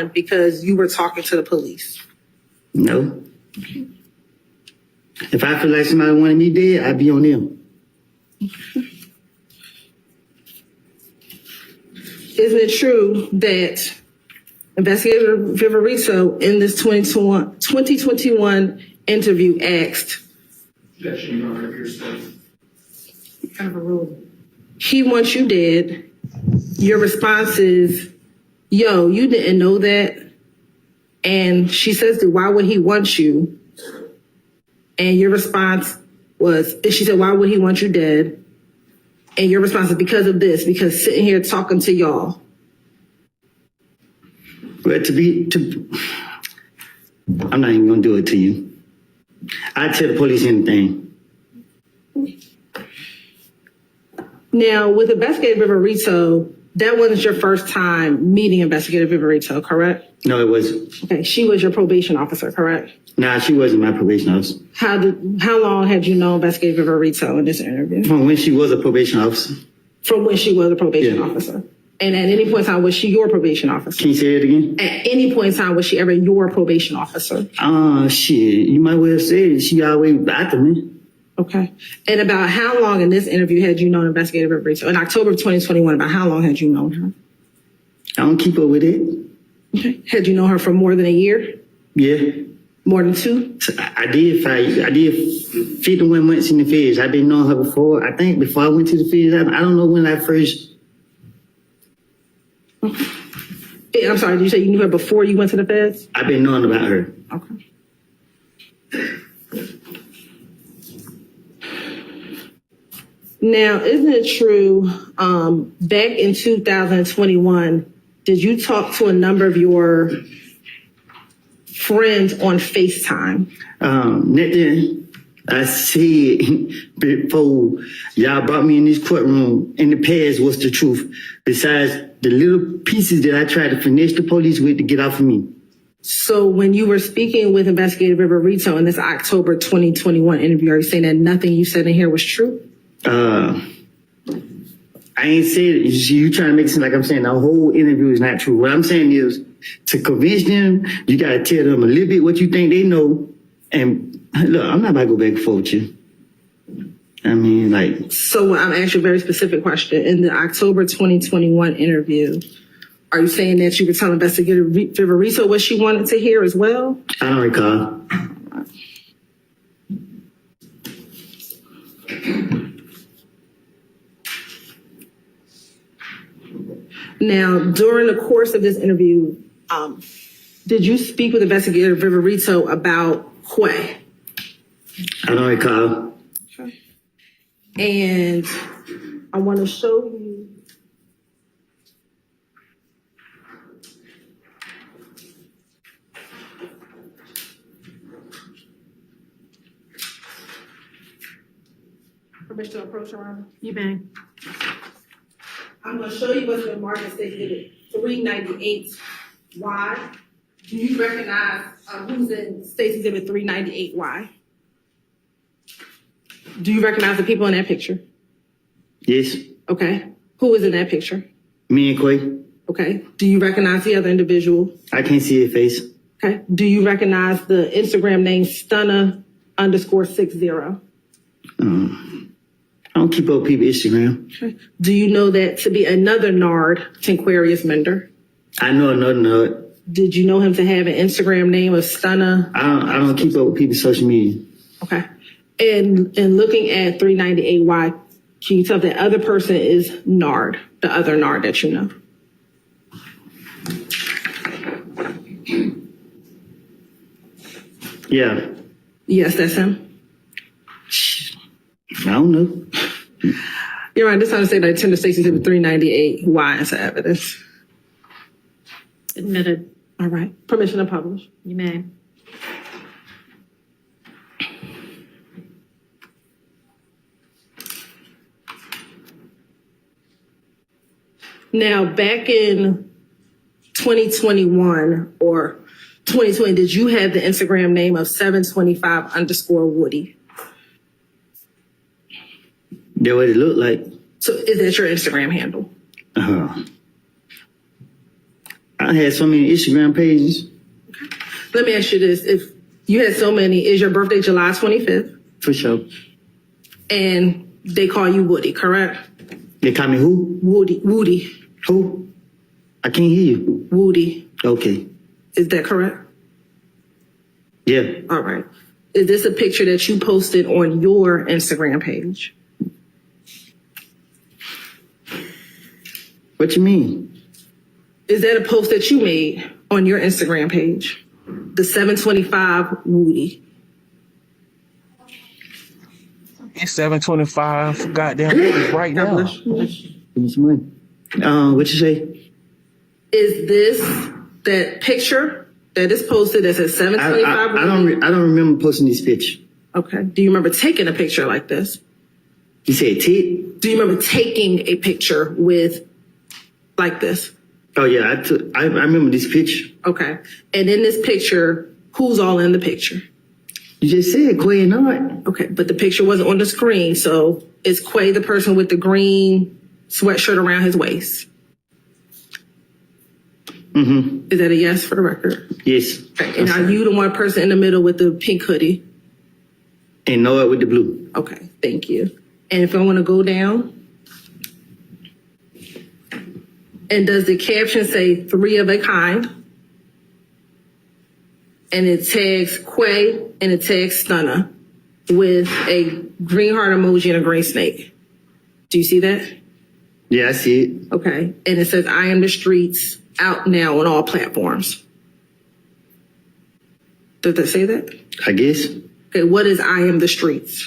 because you were talking to the police? No. If I feel like somebody wanted me dead, I'd be on them. Isn't it true that Investigator Viverito in this 2021 interview asked, he wants you dead. Your response is, yo, you didn't know that. And she says, why would he want you? And your response was, she said, why would he want you dead? And your response is because of this, because sitting here talking to y'all. Well, I'm not even gonna do it to you. I'd tell the police anything. Now, with Investigator Viverito, that wasn't your first time meeting Investigator Viverito, correct? No, it wasn't. Okay, she was your probation officer, correct? Nah, she wasn't my probation officer. How long had you known Investigator Viverito in this interview? From when she was a probation officer. From when she was a probation officer. And at any point in time, was she your probation officer? Can you say it again? At any point in time, was she ever your probation officer? Shit. You might well say it. She always after me. Okay. And about how long in this interview had you known Investigator Viverito? In October of 2021, about how long had you known her? I don't keep up with it. Okay. Had you known her for more than a year? Yeah. More than 2? I did 51 months in the feds. I've been knowing her before. I think before I went to the feds, I don't know when I first. I'm sorry, did you say you knew her before you went to the feds? I've been knowing about her. Okay. Now, isn't it true, back in 2021, did you talk to a number of your friends on FaceTime? Nothing I said before y'all brought me in this courtroom in the past was the truth. Besides the little pieces that I tried to finesse the police with to get off of me. So when you were speaking with Investigator Viverito in this October 2021 interview, are you saying that nothing you said in here was true? I ain't said it. You trying to make it seem like I'm saying the whole interview is not true. What I'm saying is to convince them, you got to tell them a little bit what you think they know. And look, I'm not about to go back and forth with you. I mean, like. So I'm asking a very specific question. In the October 2021 interview, are you saying that you were telling Investigator Viverito what she wanted to hear as well? I don't recall. Now, during the course of this interview, did you speak with Investigator Viverito about Quay? I don't recall. Okay. And I want to show you. Permission to approach around? You may. I'm going to show you what's been marked as State Exhibit 398Y. Do you recognize who's in State Exhibit 398Y? Do you recognize the people in that picture? Yes. Okay. Who is in that picture? Me and Quay. Okay. Do you recognize the other individual? I can't see her face. Okay. Do you recognize the Instagram name Stunner_60? I don't keep up with people's Instagram. Okay. Do you know that to be another Nard, Tinquarius Mender? I know another Nard. Did you know him to have an Instagram name of Stunner? I don't keep up with people's social media. Okay. And looking at 398Y, can you tell if that other person is Nard, the other Nard that you know? Yeah. Yes, that's him. I don't know. You're right. This time to say that Tender Stacy Exhibit 398Y as evidence. Admitted. All right. Permission to publish. You may. Now, back in 2021 or 2020, did you have the Instagram name of 725_Woody? That what it looked like. So is that your Instagram handle? I had so many Instagram pages. Let me ask you this. If you had so many, is your birthday July 25th? For sure. And they call you Woody, correct? They call me who? Woody. Woody. Who? I can't hear you. Woody. Okay. Is that correct? Yeah. All right. Is this a picture that you posted on your Instagram page? What you mean? Is that a post that you made on your Instagram page? The 725 Woody. It's 7:25. Goddamn Woody right now. Give me some money. What you say? Is this that picture that is posted that says 725 Woody? I don't remember posting this picture. Okay. Do you remember taking a picture like this? You said tit? Do you remember taking a picture with like this? Oh yeah, I remember this picture. Okay. And in this picture, who's all in the picture? You just said Quay and Art. Okay, but the picture wasn't on the screen, so is Quay the person with the green sweatshirt around his waist? Mm-hmm. Is that a yes for the record? Yes. Okay. And are you the one person in the middle with the pink hoodie? And Noah with the blue. Okay, thank you. And if I want to go down, and does the caption say 3 of a kind? And it tags Quay and it tags Stunner with a green heart emoji and a green snake. Do you see that? Yeah, I see it. Okay. And it says, I am the streets, out now on all platforms. Does that say that? I guess. Okay, what is I am the streets?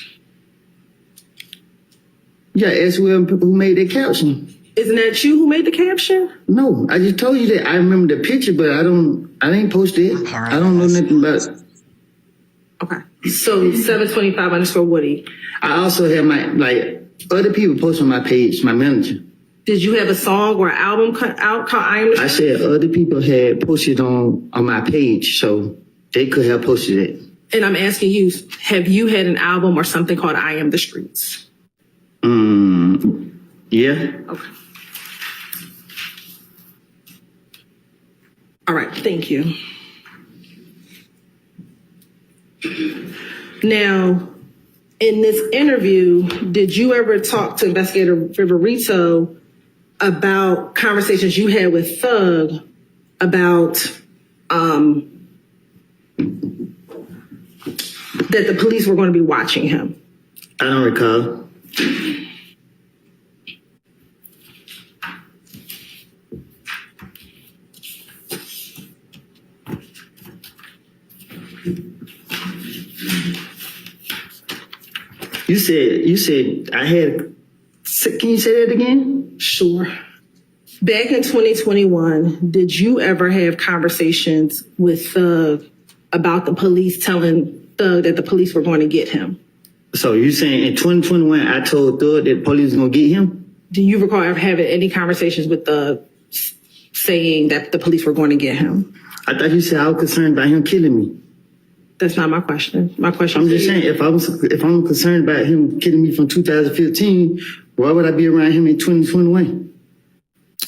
Yeah, ask who made that caption. Isn't that you who made the caption? No, I just told you that I remember the picture, but I didn't post it. right, I don't know nothing about it. Okay. So 725_Woody. I also have other people post on my page, my manager. Did you have a song or album out called I am the I streets? said other people had posted on my page, so they could have posted it. And I'm asking you, have you had an album or something called I Am the Streets? Yeah. Okay. All right, thank you. Now, in this interview, did you ever talk to Investigator Viverito about conversations you had with Thug about that the police were going to be watching him? I don't recall. You said I had. Can you say that again? Sure. Back in 2021, did you ever have conversations with Thug about the police telling Thug that the police were going to get him? So you saying in 2021 I told Thug that the police was gonna get him? Do you recall ever having any conversations with Thug saying that the police were going to get him? I thought you said I was concerned about him killing me. That's not my question. My question I'm is, just saying if I'm concerned about him killing me from 2015, why would I be around him in 2021?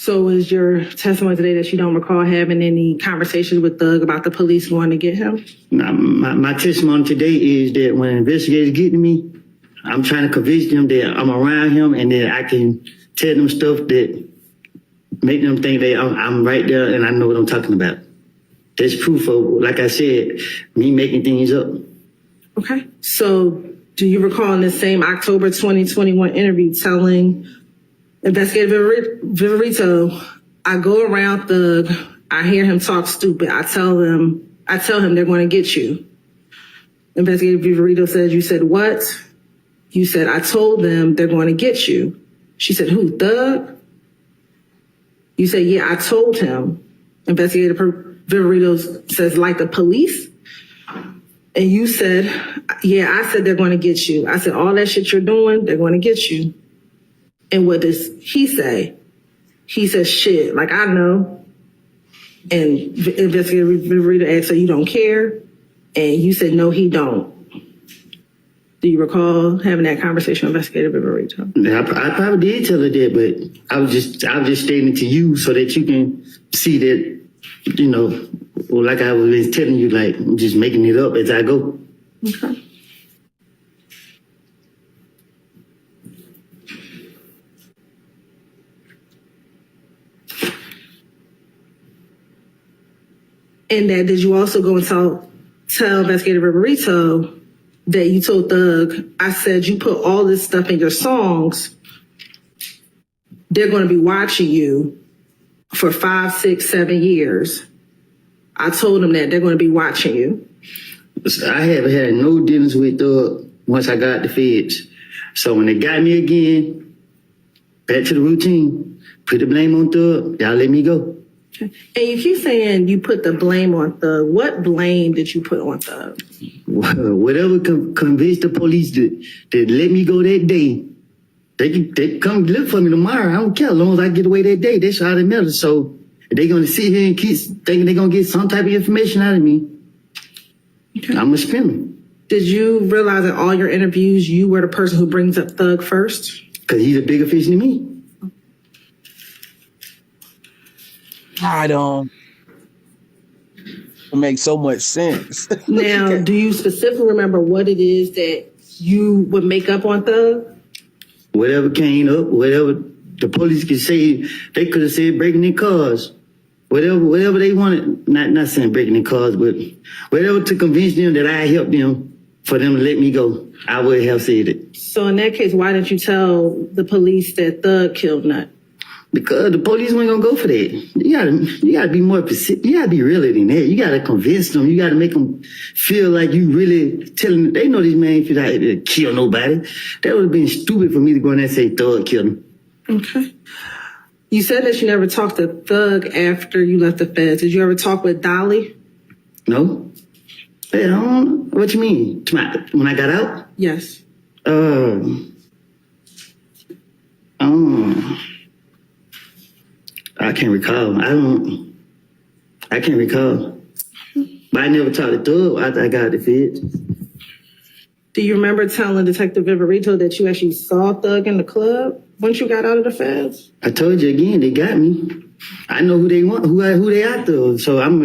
so is your testimony today that you don't recall having any conversations with Thug about the police going to get him? Now, my testimony today is that when investigators get to me, I'm trying to convince them that I'm around him and that I can tell them stuff that make them think that I'm right there and I know what I'm talking about. There's proof of, like I said, me making things up. Okay. So do you recall in the same October 2021 interview telling Investigator Viverito, I go around Thug, I hear him talk stupid, I tell him they're going to get you. Investigator Viverito says, you said what? You said, I told them they're going to get you. She said, who, Thug? You said, yeah, I told him. Investigator Viverito says, like the police? And you said, yeah, I said they're going to get you. I said, all that shit you're doing, they're going to get you. And what does he say? He says, shit, like I know. And Investigator Viverito asked, so you don't care? And you said, no, he don't. Do you recall having that conversation with Investigator Viverito? I probably did tell her that, but I was just stating it to you so that you can see that you know, well, like I was telling you, like, I'm just making it up as I go. Okay. And that did you also go and tell Investigator Riverito that you told Thug, I said you put all this stuff in your songs, they're going to be watching you for 5, 6, 7 years. I told him that they're going to be watching you. I haven't had no dealings with Thug once I got the feds. So when they got me again, back to the routine, put the blame on Thug, y'all let me go. Okay. And you keep saying you put the blame on Thug. What blame did you put on Thug? Whatever convinced the police to let me go that day, they come look for me tomorrow. I don't care as long as I get away that day. That's all that matters. So they're gonna sit here and keep thinking they're gonna get some type of information out of me. Okay. I'm a spinner. Did you realize in all your interviews you were the person who brings up Thug first? Because he's a bigger fish than me. I don't make so much sense. Now, do you specifically remember what it is that you would make up on Thug? Whatever came up, whatever the police could say, they could have said breaking in cars. Whatever they wanted, not saying breaking in cars, but whatever to convince them that I helped them for them to let me go, I would have said it. So in that case, why didn't you tell the police that Thug killed Nut? Because the police weren't gonna go for that. You gotta be more specific. You gotta be realer than that. You gotta convince them. You gotta make them feel like you really telling them. They know this man feel like to kill nobody. That would have been stupid for me to go in there and say Thug killed him. Okay. You said that you never talked to Thug after you left the feds. Did you ever talk with Dolly? No. Hey, I don't know. What you mean? When I got out? Yes. I can't recall. I can't recall. But I never talked to Thug after I got the feds. Do you remember telling Detective Viverito that you actually saw Thug in the club once you got out of the feds? I told you again, they got me. I know who they want, who they after. So I'm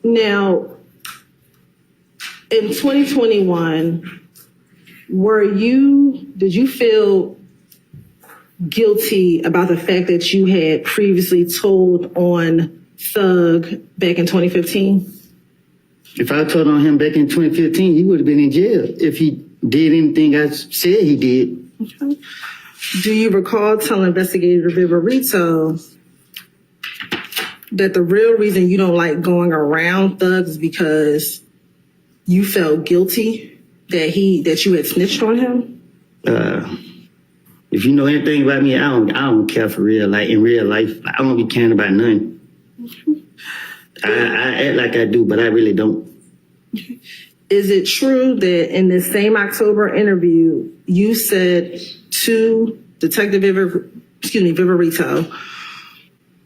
Now, in 2021, did you feel guilty about the fact that you had previously told on Thug back in 2015? If I told on him back in 2015, he would have been in jail if he did anything I said he did. Okay. Do you recall telling Investigator Viverito that the real reason you don't like going around Thug is because you felt guilty that you had snitched on him? If you know anything about me, I don't care for real. Like in real life, I don't be caring about nothing. I act like I do, but I really don't. Is it true that in this same October interview, you said to Detective Viverito,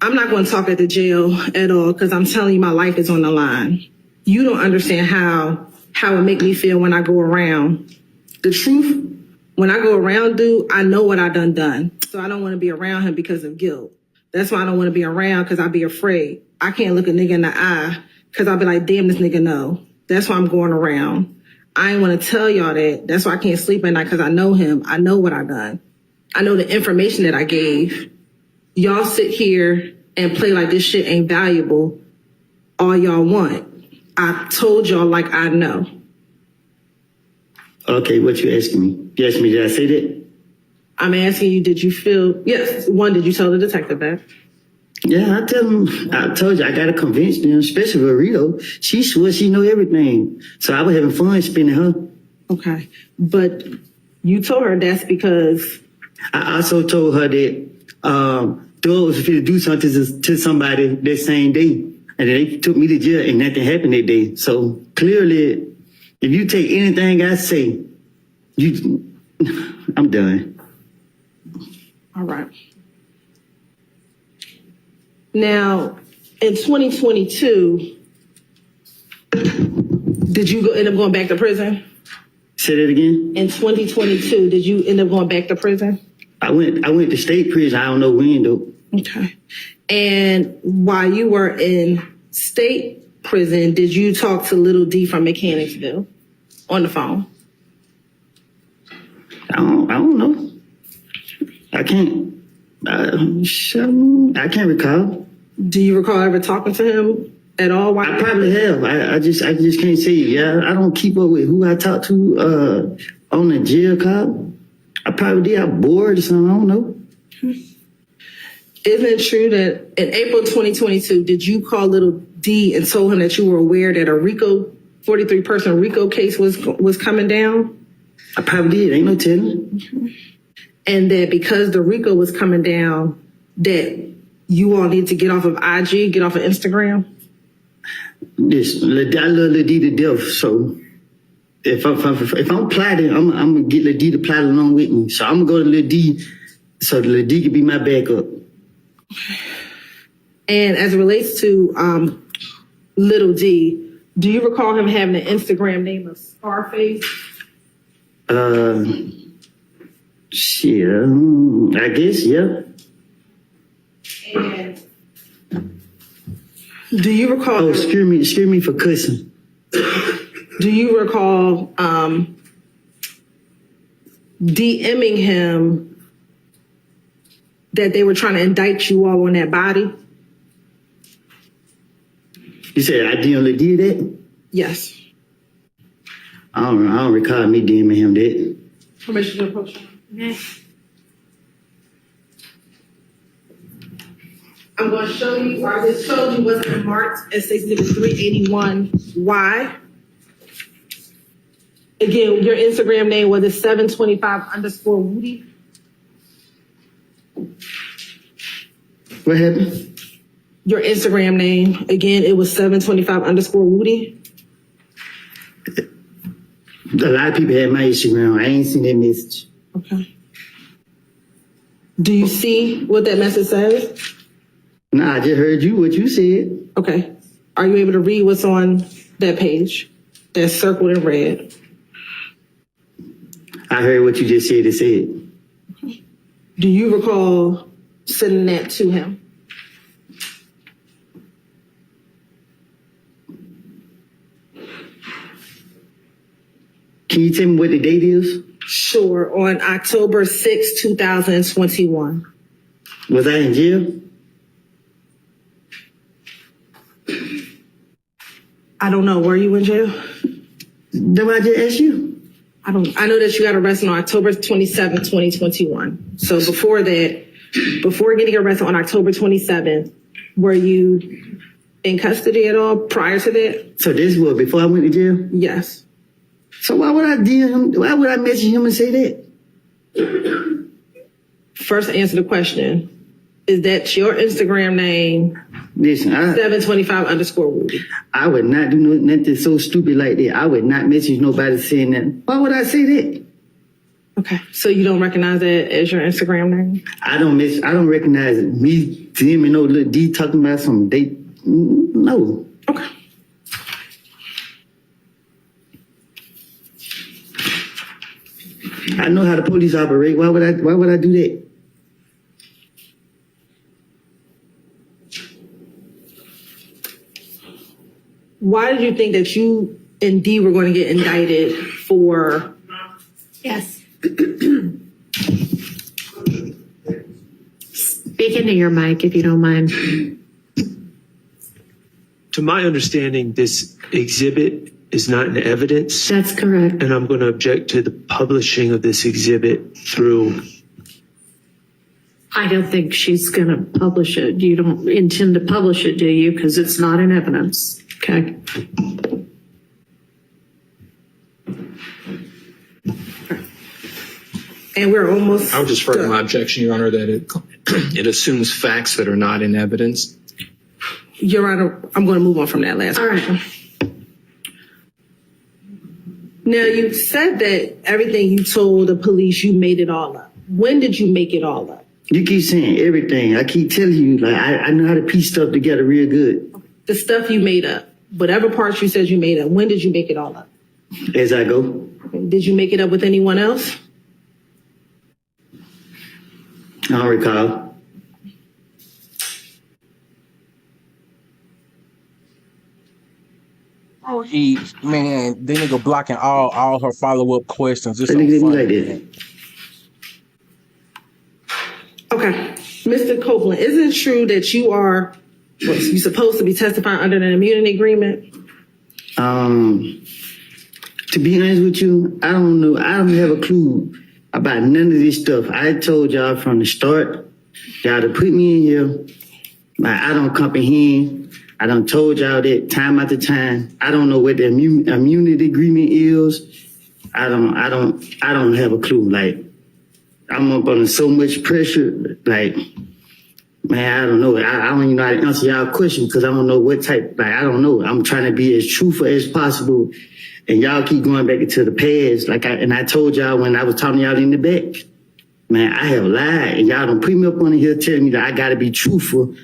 I'm not going to talk at the jail at all because I'm telling you my life is on the line. You don't understand how it make me feel when I go around. The truth, when I go around, dude, I know what I done. So I don't want to be around him because of guilt. That's why I don't want to be around because I'll be afraid. I can't look a nigga in the eye because I'll be like, damn, this nigga know. That's why I'm going around. I ain't want to tell y'all that. That's why I can't sleep at night because I know him. I know what I done. I know the information that I gave. Y'all sit here and play like this shit ain't valuable all y'all want. I told y'all like I know. Okay, what you asking me? You asking me, did I say that? I'm asking you, did you feel, yes, one, did you tell the detective that? Yeah, I tell him, I told you, I got to convince them, especially with Rito. She swears she know everything. So I was having fun spinning her. Okay, but you told her that's because... I also told her that Thug was going to do something to somebody that same day. And they took me to jail and nothing happened that day. So clearly, if you take anything I say, I'm done. All right. Now, in 2022, did you end up going back to prison? Say that again? In 2022, did you end up going back to prison? I went to state prison. I don't know when though. Okay. And while you were in state prison, did you talk to Little D from Mechanicsville on the phone? I don't know. I can't. I can't recall. Do you recall ever talking to him at all? I probably have. I just can't say. Yeah, I don't keep up with who I talk to on the jail call. I probably did. I'm bored or something. I don't know. Isn't it true that in April 2022, did you call Little D and told him that you were aware that a 43-person RICO case was coming down? I probably did. Ain't no telling. And that because the RICO was coming down, that you all need to get off of IG, get off of Instagram? I love Lil D to death. So if I'm plotting, I'm gonna get Lil D to plot along with me. So I'm gonna go to Lil D so Lil D can be my backup. And as it relates to Little D, do you recall him having an Instagram name of Scarface? Shit, I guess, yeah. And do you recall? Oh, excuse me for cussing. Do you recall DMing him that they were trying to indict you all on that body? You said I did that? Yes. I don't recall me DMing him that. Permission to approach you. I'm going to show you, or I just told you what's been marked as Exhibit 381Y. Again, your Instagram name was 725_Woody. What happened? Your Instagram name, again, it was 725_Woody. A lot of people had my Instagram. I ain't seen that message. Okay. Do you see what that message says? Nah, I just heard what you said. Okay. Are you able to read what's on that page that's circled in red? I heard what you just said. It said. Do you recall sending that to him? Can you tell me what the date is? Sure. On October 6, 2021. Was I in jail? I don't know. Were you in jail? Did I just ask you? I know that you got arrested on October 27, 2021. So before that, before getting arrested on October 27th, were you in custody at all prior to that? So this was before I went to jail? Yes. So why would I DM him? Why would I message him and say that? First, answer the question. Is that your Instagram name? Listen, 725_Woody. I would not do nothing so stupid like that. I would not message nobody saying that. Why would I say that? Okay. So you don't recognize that as your Instagram name? I don't recognize it. Me DMing no Lil D talking about some date. No. Okay. I know how the police operate. Why would I do that? Why did you think that you and D were going to get indicted for? Yes. Speak into your mic if you don't mind. To my understanding, this exhibit is not in evidence, That's correct. and I'm going to object to the publishing of this exhibit through. I don't think she's going to publish it. You don't intend to publish it, do you? Because it's not in evidence. Okay. And we're almost. I would just further done. my objection, Your Honor, that it assumes facts that are not in evidence. Your Honor, I'm going to move on from that last All right. question. Now, you said that everything you told the police, you made it all up. When did you make it all up? You keep saying everything. I keep telling you, like, I know how to piece stuff together real good. The stuff you made up, whatever parts you said you made up, when did you make it all up? As I go. Did you make it up with anyone else? don't recall. Man, they nigga blocking all her follow up questions. It's That so nigga did me funny. like that. Okay. Mr. Copeland, is it true that you're supposed to be testifying under an immunity agreement? To be honest with you, I don't know. I don't have a clue about none of this stuff. I told y'all from the start, y'all to put me in here. Like, I don't comprehend. I done told y'all that time after time. I don't know what the immunity agreement is. I don't have a clue. Like, I'm up under so much pressure. Like, man, I don't know. I don't even know how to answer y'all question because I don't know what type. Like, I don't know. I'm trying to be as truthful as possible, and y'all keep going back into the past. I told y'all when I was talking to y'all in the back, man, I have lied, and y'all don't put me up on here telling me that I gotta be truthful.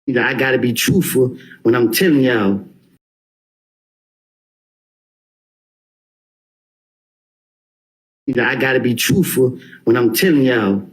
That I gotta be truthful when I'm telling y'all. That I gotta be truthful when I'm telling y'all.